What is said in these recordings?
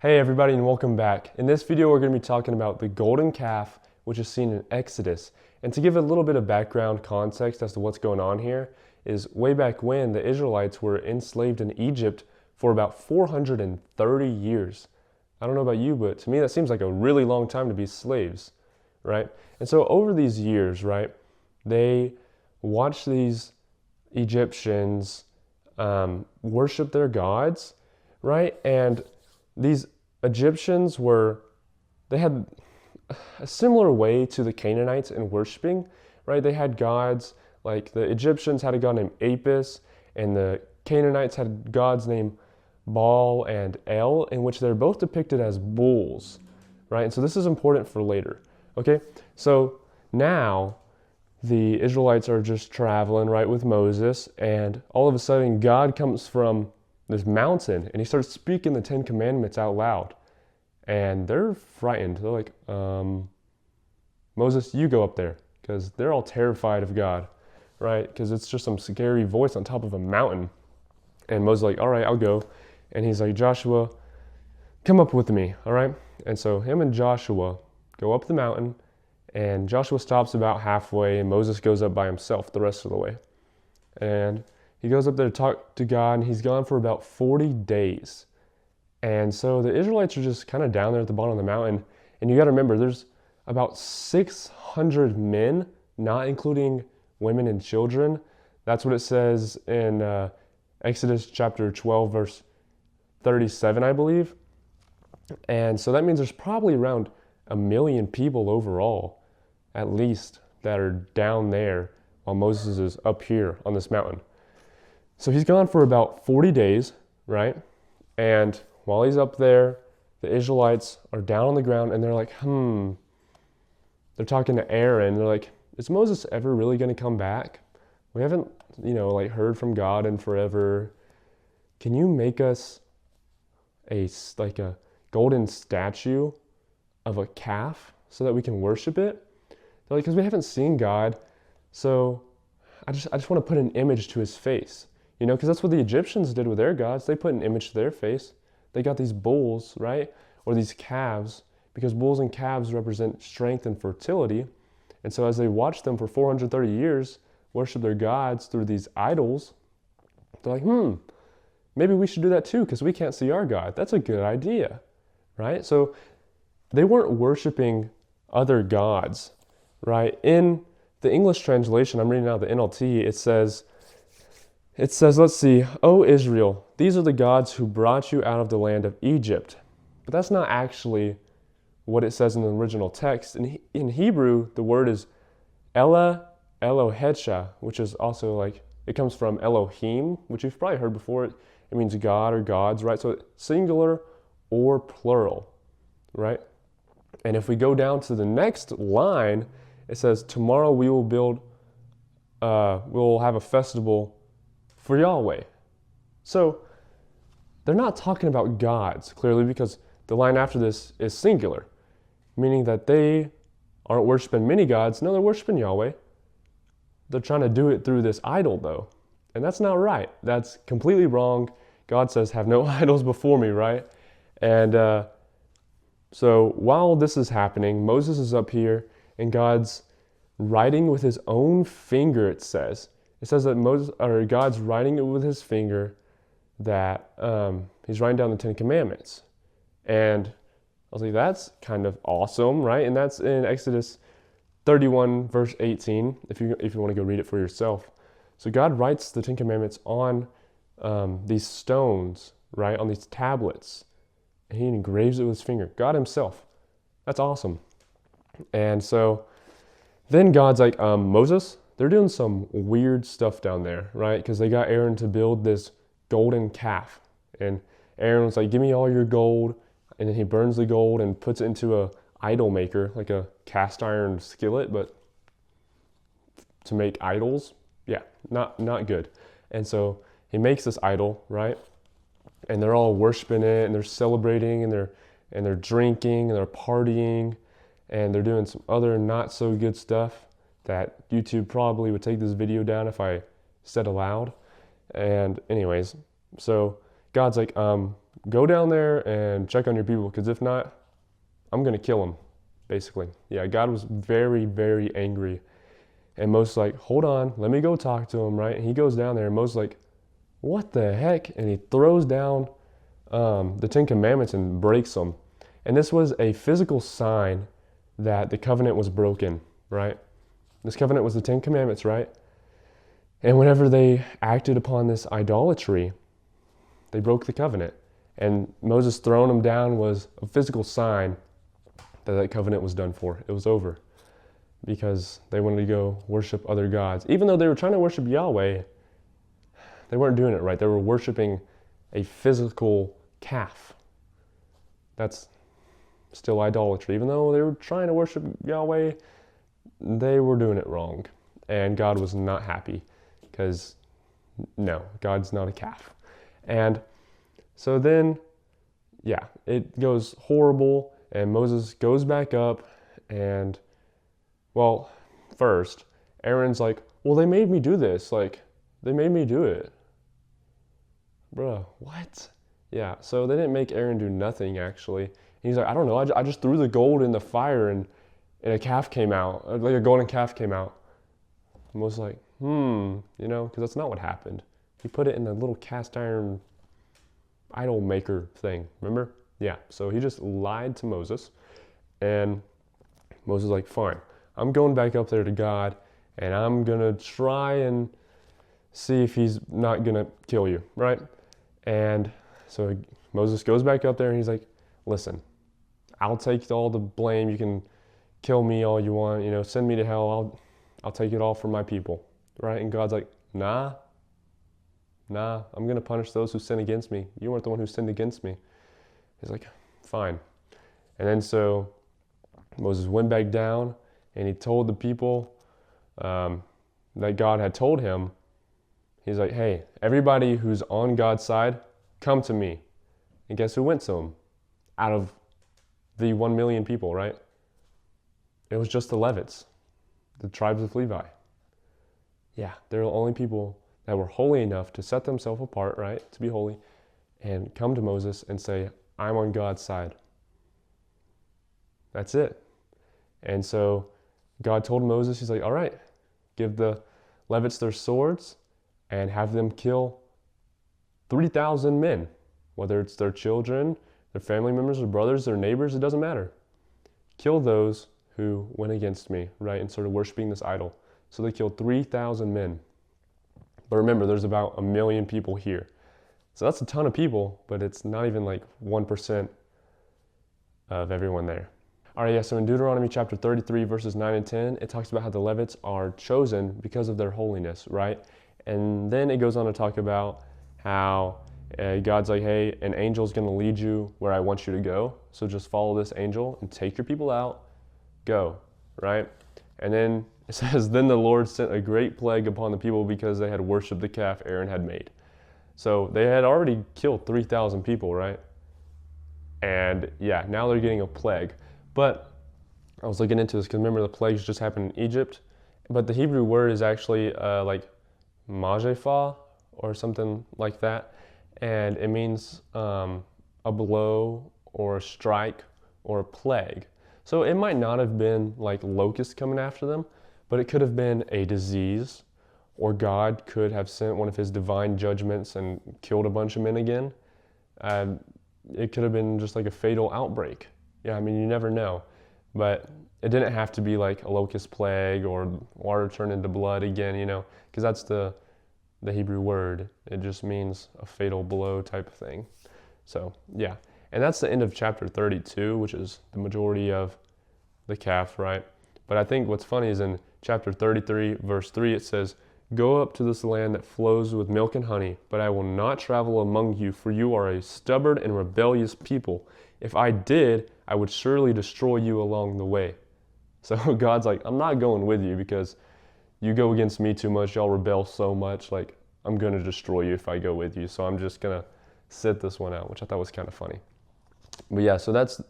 Hey everybody, and welcome back. In this video we're going to be talking about the golden calf, which is seen in Exodus. And to give a little bit of background context as to what's going on here is way back when the Israelites were enslaved in Egypt for about 430 years. I don't know about you, but to me that seems like a really long time to be slaves, right? And so over these years, right, they watched these Egyptians worship their gods, right? And these Egyptians they had a similar way to the Canaanites in worshiping, right? They had gods, like the Egyptians had a god named Apis, and the Canaanites had gods named Baal and El, in which they're both depicted as bulls, right? And so this is important for later, okay? So now the Israelites are just traveling, right, with Moses, and all of a sudden God comes from this mountain and he starts speaking the Ten Commandments out loud. And they're frightened. They're like, Moses, you go up there, because they're all terrified of God, right? Because it's just some scary voice on top of a mountain. And Moses is like, all right, I'll go. And he's like, Joshua, come up with me, all right? And so him and Joshua go up the mountain, and Joshua stops about halfway, and Moses goes up by himself the rest of the way. And he goes up there to talk to God, and he's gone for about 40 days. And so the Israelites are just kind of down there at the bottom of the mountain. And you got to remember, there's about 600 men, not including women and children. That's what it says in Exodus chapter 12, verse 37, I believe. And so that means there's probably around 1 million people overall, at least, that are down there while Moses is up here on this mountain. So he's gone for about 40 days, right? And while he's up there, the Israelites are down on the ground and they're like, They're talking to Aaron. They're like, is Moses ever really going to come back? We haven't, heard from God in forever. Can you make us a golden statue of a calf so that we can worship it? They're like, because we haven't seen God, so I just want to put an image to his face. Because that's what the Egyptians did with their gods. They put an image to their face. They got these bulls, right? Or these calves, because bulls and calves represent strength and fertility. And so as they watched them for 430 years worship their gods through these idols, they're like, maybe we should do that too, because we can't see our God. That's a good idea, right? So they weren't worshiping other gods, right? In the English translation, I'm reading out the NLT, it says, let's see, O Israel, these are the gods who brought you out of the land of Egypt. But that's not actually what it says in the original text. In Hebrew, the word is Ella Elohetsha, which is also it comes from Elohim, which you've probably heard before. It means God or gods, right? So singular or plural, right? And if we go down to the next line, it says, tomorrow we will we'll have a festival for Yahweh. So they're not talking about gods, clearly, because the line after this is singular, meaning that they aren't worshiping many gods. No, they're worshiping Yahweh. They're trying to do it through this idol, though. And that's not right. That's completely wrong. God says, have no idols before me, right? And so while this is happening, Moses is up here, and God's writing with his own finger, it says. It says that God's writing it with his finger, that he's writing down the Ten Commandments. And I was like, that's kind of awesome, right? And that's in Exodus 31, verse 18, if you want to go read it for yourself. So God writes the Ten Commandments on these stones, right, on these tablets, and he engraves it with his finger. God himself. That's awesome. And so then God's like, Moses, they're doing some weird stuff down there, right? Because they got Aaron to build this golden calf. And Aaron was like, give me all your gold. And then he burns the gold and puts it into a idol maker, like a cast iron skillet, but to make idols, yeah, not good. And so he makes this idol, right? And they're all worshiping it, and they're celebrating, and they're drinking, and they're partying, and they're doing some other not so good stuff that YouTube probably would take this video down if I said aloud. And anyways, so God's like, go down there and check on your people, because if not, I'm going to kill them, basically. Yeah, God was very, very angry. And Moses like, hold on, let me go talk to him, right? And he goes down there, and Moses like, what the heck? And he throws down the Ten Commandments and breaks them. And this was a physical sign that the covenant was broken, right? This covenant was the Ten Commandments, right? And whenever they acted upon this idolatry, they broke the covenant. And Moses throwing them down was a physical sign that that covenant was done for. It was over, because they wanted to go worship other gods. Even though they were trying to worship Yahweh, they weren't doing it right. They were worshiping a physical calf. That's still idolatry. Even though they were trying to worship Yahweh, they were doing it wrong. And God was not happy, because no, God's not a calf. And so then, yeah, it goes horrible, and Moses goes back up, and, well, first, Aaron's like, well, they made me do this. Like, they made me do it. Bruh, what? Yeah, so they didn't make Aaron do nothing, actually. And he's like, I don't know, I just threw the gold in the fire, and a calf came out, like a golden calf came out. And Moses like, because that's not what happened. He put it in a little cast iron idol maker thing, remember? Yeah, so he just lied to Moses, and Moses is like, fine, I'm going back up there to God, and I'm gonna try and see if he's not gonna kill you, right? And so Moses goes back up there, and he's like, listen, I'll take all the blame. You can kill me all you want, send me to hell. I'll take it all for my people, right? And God's like, nah, I'm gonna punish those who sin against me. You weren't the one who sinned against me. He's like, fine. And then so Moses went back down, and he told the people that God had told him. He's like, hey, everybody who's on God's side, come to me. And guess who went to him? Out of the 1 million people, right? It was just the Levites, the tribes of Levi. Yeah, they're the only people that were holy enough to set themselves apart, right, to be holy, and come to Moses and say, I'm on God's side. That's it. And so God told Moses, he's like, all right, give the Levites their swords and have them kill 3,000 men, whether it's their children, their family members, their brothers, their neighbors, it doesn't matter. Kill those who went against me, right, and started worshiping this idol. So they killed 3,000 men. But remember, there's about 1 million people here. So that's a ton of people, but it's not even like 1% of everyone there. All right, yeah, so in Deuteronomy chapter 33, verses 9 and 10, it talks about how the Levites are chosen because of their holiness, right? And then it goes on to talk about how God's like, hey, an angel's going to lead you where I want you to go. So just follow this angel and take your people out, go, right? And then it says, then the Lord sent a great plague upon the people because they had worshipped the calf Aaron had made. So they had already killed 3,000 people, right? And yeah, now they're getting a plague. But I was looking into this because remember the plagues just happened in Egypt. But the Hebrew word is actually like majepha or something like that. And it means a blow or a strike or a plague. So it might not have been like locusts coming after them, but it could have been a disease, or God could have sent one of his divine judgments and killed a bunch of men again. It could have been just like a fatal outbreak. Yeah, I mean, you never know. But it didn't have to be like a locust plague or water turned into blood again, because that's the Hebrew word. It just means a fatal blow type of thing. So, yeah. And that's the end of chapter 32, which is the majority of the calf, right? But I think what's funny is in chapter 33, verse 3, it says, go up to this land that flows with milk and honey, but I will not travel among you, for you are a stubborn and rebellious people. If I did, I would surely destroy you along the way. So God's like, I'm not going with you because you go against me too much, y'all rebel so much, like I'm going to destroy you if I go with you. So I'm just going to sit this one out, which I thought was kind of funny. But yeah, so that's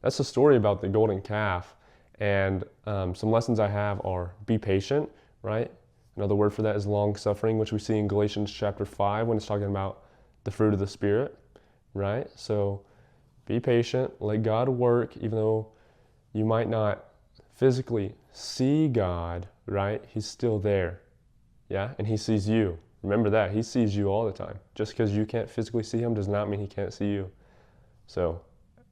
the story about the golden calf. And some lessons I have are be patient, right? Another word for that is long suffering, which we see in Galatians chapter 5 when it's talking about the fruit of the Spirit. right? So be patient, let God work, even though you might not physically see God, right? He's still there, yeah? And he sees you. Remember that, he sees you all the time. Just because you can't physically see him does not mean he can't see you. So,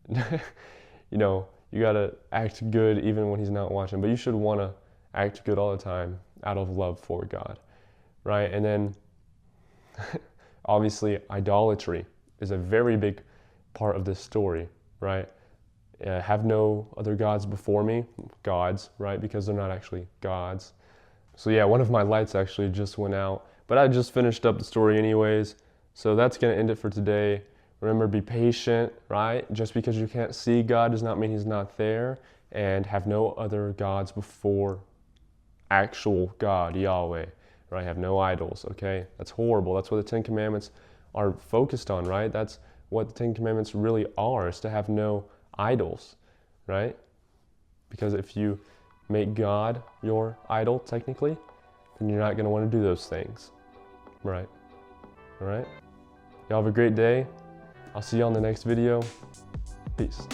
you gotta act good even when he's not watching, but you should wanna act good all the time out of love for God, right? And then obviously idolatry is a very big part of this story, right? Have no other gods before me, gods, right? Because they're not actually gods. So yeah, one of my lights actually just went out, but I just finished up the story anyways. So that's gonna end it for today. Remember, be patient, right? Just because you can't see God does not mean he's not there. And have no other gods before actual God, Yahweh, right? Have no idols, okay? That's horrible. That's what the Ten Commandments are focused on, right? That's what the Ten Commandments really are, is to have no idols, right? Because if you make God your idol, technically, then you're not going to want to do those things, right? All right? Y'all have a great day. I'll see you on the next video. Peace.